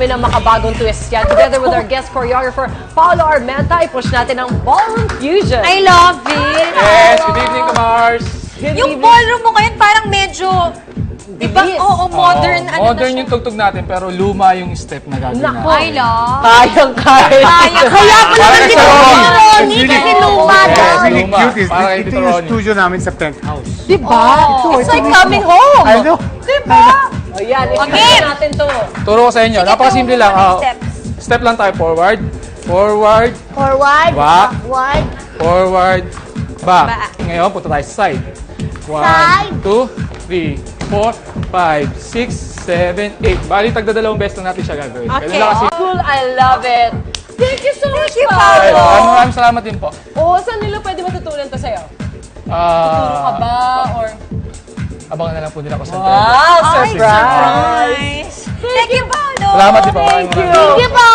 namin ng makabagong twist yan. Together with our guest choreographer, Paolo Armenta, i-push natin ang Ballroom Fusion. I love it. Yes, good evening, Kamars. Yung ballroom mo ngayon parang medyo, di ba? Oo, modern. Modern yung tugtog natin, pero luma yung step na gagawin Naku. natin. I love. Kayang-kaya. Kaya pala Parang nandito ito, si Ronnie. Ronnie Really- kasi luma Yes. daw. Really Luma. cute. Para kay Ito Tito yung Ronnie. studio namin sa penthouse. Diba? It's like coming home. I know. Diba? O yan, Okay. i-start natin to. Turo ko sa inyo. Napakasimple lang. Steps. Step lang tayo. Forward. Forward. Forward, Back. backward, Forward. Back. Back. Ngayon, punta tayo sa side. 1, Side. 2, 3, 4, 5, 6, 7, 8. Bali, tagdadalawang beses lang natin siya gagawin. Okay. Ganun lang kasi. Cool, I love it. Thank you so much, you, Ay, Paolo. maraming salamat din po. Oo, saan nila pwede matutunan to sa'yo? Turo ka ba? Or... Abangan na lang po nila ako sa Wow, Ay, surprise! surprise. Thank you, Paolo. Salamat din po. Thank you. Thank you po!